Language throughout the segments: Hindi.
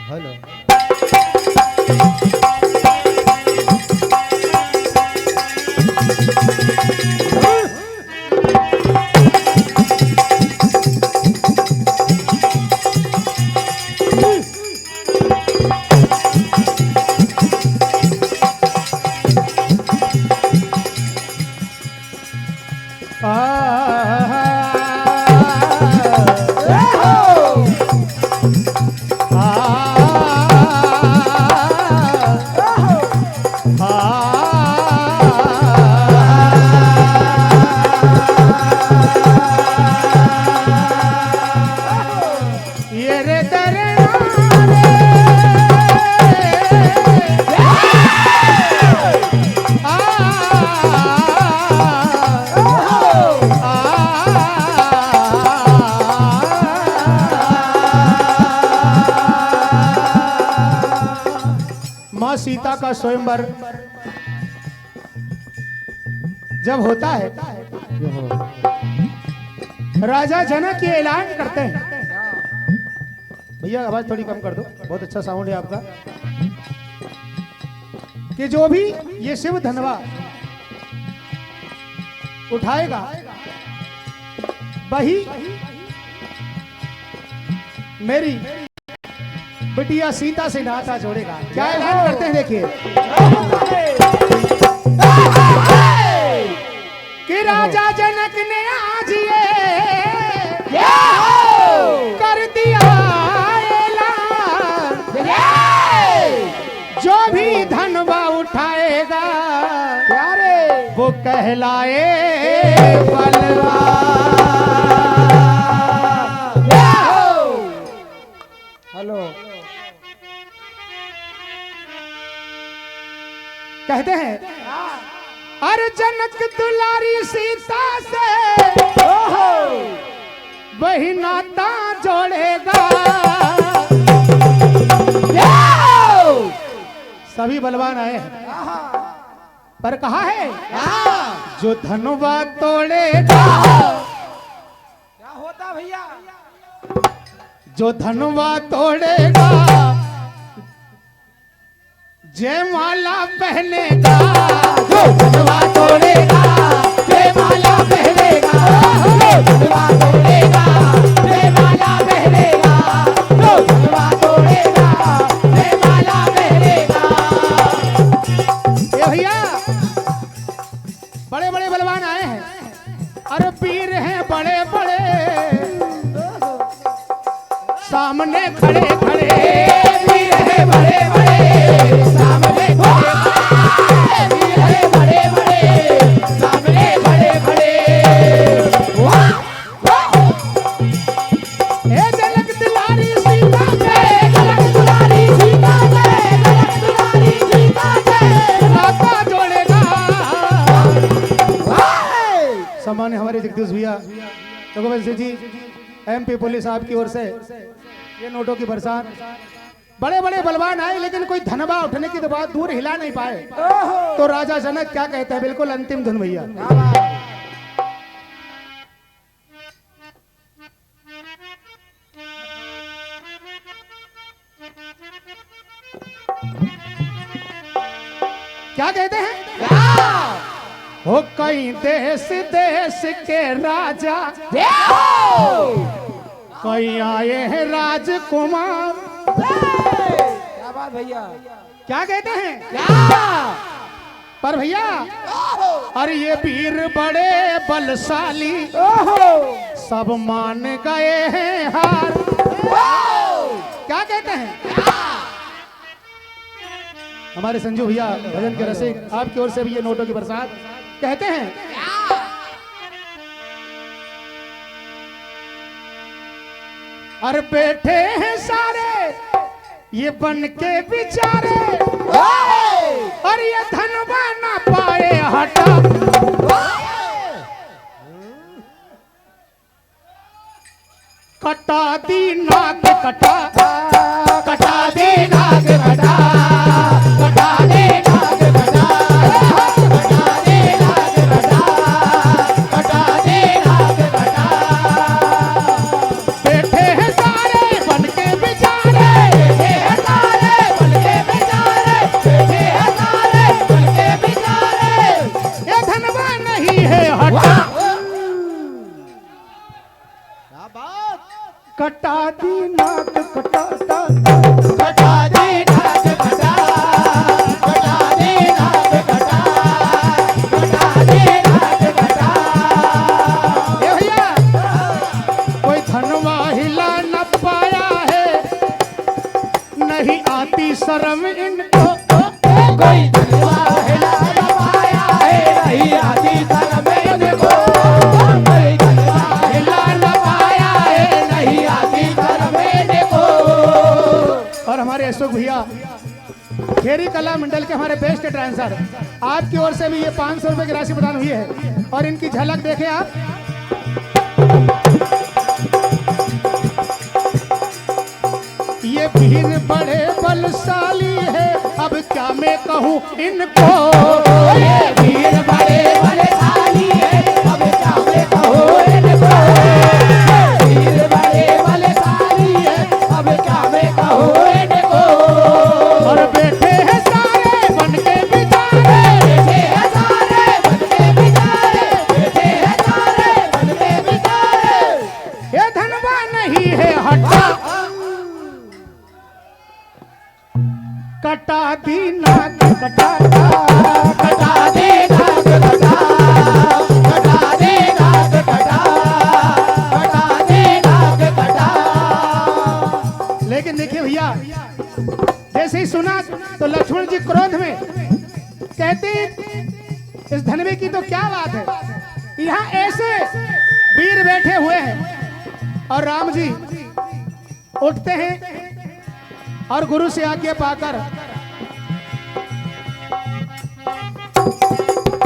हेलो माँ सीता का स्वयंवर जब होता है, राजा जनक ये ऐलान करते हैं। भैया आवाज थोड़ी कम कर दो, बहुत अच्छा साउंड है आपका। कि जो भी ये शिव धनवा उठाएगा वही मेरी बिटिया सीता से नाता जोड़ेगा। क्या ऐलान करते हैं देखिए कि राजा जनक ने आज ये कर दिया ऐलान, जो भी धनवा उठाएगा वो कहलाए बलवान। हेलो कहते हैं अरे जनक दुलारी सीता से वही नाता जोड़ेगा। सभी बलवान आए हैं पर कहा है जो धनुवा तोड़ेगा। क्या होता भैया? जो धनुवा तोड़ेगा जयमाला पहनेगा। जो धनुवा तोड़ेगा जयमाला पहनेगा। जो धनुवा तोड़ेगा जयमाला पहनेगा। जो धनुवा तोड़ेगा जयमाला पहनेगा। ये भैया बड़े बड़े बलवान आए हैं, अरे वीर हैं बड़े बड़े सामने खड़े खड़े। वीर हैं बड़े बड़े सामने खड़े खड़े। वीर हैं बड़े बड़े सामने खड़े खड़े। ए जनक दुलारी सीता जय, जनक दुलारी सीता जय, जनक दुलारी सीता जय, नाता जोड़ेगा। सम्मान्य हमारे जगदीश भैया रघुवंश जी, एमपी पुलिस आपकी ओर से ये नोटों की बरसात। बड़े बड़े बलवान आए लेकिन कोई धनवा उठने की तो बात दूर हिला नहीं पाए। तो राजा जनक क्या कहते हैं? बिल्कुल अंतिम धुन भैया। क्या कहते हैं? हो कई देश देश के राजा कई आए हैं राजकुमार। क्या बात भैया? क्या कहते हैं? पर भैया अरे ये वीर बड़े बलशाली सब मान गए हैं हार। क्या कहते हैं? हमारे संजू भैया भजन के रसिक आपकी ओर से भी ये नोटों की बरसात कहते हैं। अरे बैठे हैं सारे ये बन के बिचारे और ये धनवा ना पाए हटा। कटा दी नाक कटा, कटा दे नाक कटा, कटा दे नाक कटा, कटा दे नाक कटा, कटा दे नाक कटा। बैठे हैं सारे बन के बिचारे, बैठे हैं शर्म इनको कोई धनवा हिला न पाया है, नहीं आती शर्म इनको। कोई धनवा हिला न पाया है, नहीं आती शर्म इनको। और हमारे अशोक भैया खेरी कला मंडल के हमारे बेस्ट डांसर, आपकी ओर से भी ये 500 रुपए की राशि प्रदान हुई है और इनकी झलक देखें आप। ये भीड़ बड़े बलशाली है, अब क्या मैं कहूँ इनको। ये भीड़ बड़े बलशाली है, अब क्या मैं कहूँ इनको। भीड़ बड़े बलशाली है, अब क्या मैं कहूँ इनको। और बैठे हैं सारे बनके बिचारे, बैठे हैं सारे बनके बिचारे, बैठे हैं सारे बनके बिचारे। ये धनवा नहीं है हटा, कटा दी नाक कटा कटा दे नाक कटा, कटा दे नाक कटा, कटा दे नाक कटा। लेकिन देखिए भैया, जैसे ही सुना तो लक्ष्मण जी क्रोध में कहते इस धनवे की तो क्या बात है, यहाँ ऐसे वीर बैठे हुए हैं। और राम जी उठते हैं और गुरु से आज्ञा पाकर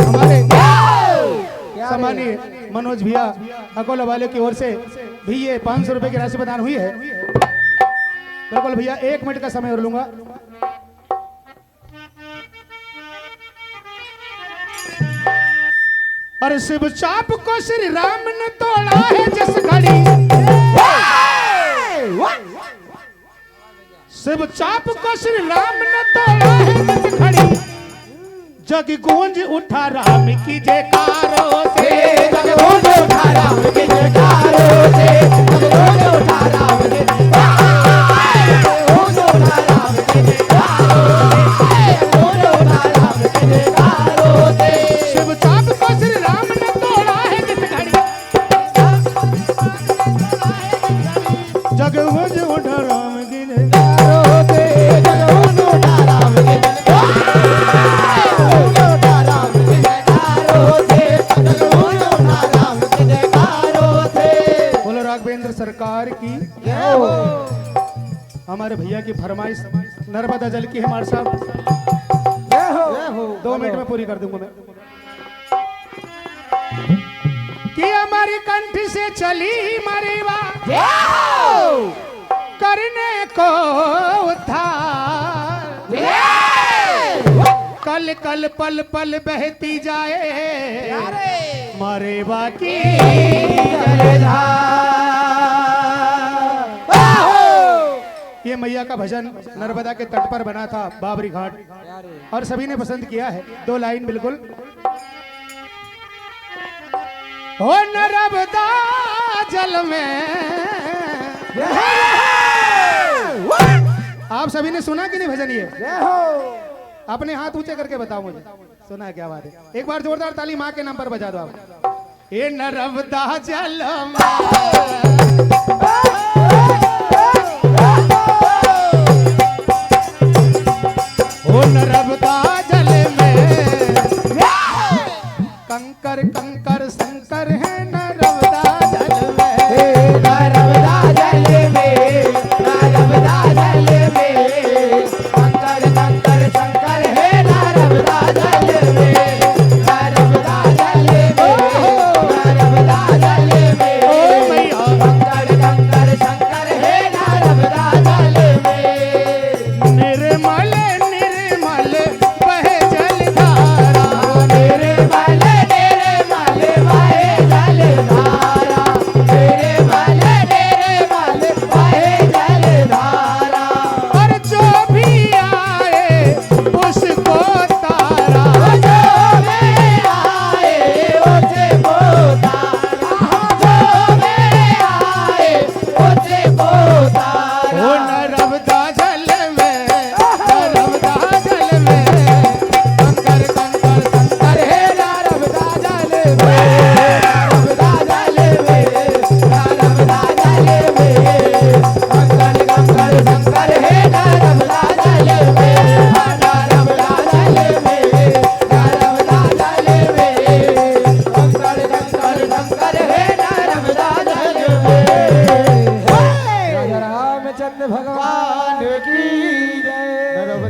हमारे सम्मानीय मनोज भैया अकोला वाले की ओर से भी ये 500 रुपए की राशि प्रदान हुई है। बिल्कुल भैया 1 मिनट का समय और लूंगा। और शिव चाप को श्री राम ने तोड़ा है जिस घड़ी, शिव चाप को श्री राम ने तोड़ा है जिस घड़ी, जग गूंज उठा राम की जयकारों से, जग गूंज उठा राम की जयकारों से, जग गूंज उठा राम की गूंज उठा राम की जयकारों से, गूंज उठा राम की जयकारों से। शिव चाप को श्री राम ने तोड़ा है जिस घड़ी, जग गूंज उठा राम की जयकारों से, जग गूंज उठा राम की राघवेंद्र सरकार की। हमारे भैया की फरमाइश नर्मदा जल की है मार साहब, 2 मिनट में पूरी कर दूंगा मैं। कि हमारी कंठ से चली मरीवा करने को उद्धार, कल कल पल पल बहती जाए मारे बाकी ये मैया का भजन नर्मदा के तट पर बना था बाबरी घाट, और सभी ने पसंद किया है। 2 लाइन बिल्कुल। हो नर्मदा जल में, आप सभी ने सुना कि नहीं भजन ये? अपने हाथ ऊंचे करके बताओ मुझे, सुना है क्या बात है? एक बार जोरदार ताली माँ के नाम पर बजा दो आप। ये नर्मदा जल ओ नर्मदा जल में कंकर कंकर शंकर है नर्मदा जल में, नर्मदा जल में, नर्मदा जल में, कंकर कंकर शंकर है नर्मदा जल में, नर्मदा जल में, नर्मदा जल में, कंकर कंकर शंकर है नर्मदा जल में। निर्मल निर्मल बहे जलधारा, निर्मल निर्मल बहे जलधारा, निर्मल निर्मल बहे जलधारा।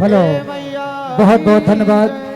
हेलो बहुत बहुत धन्यवाद।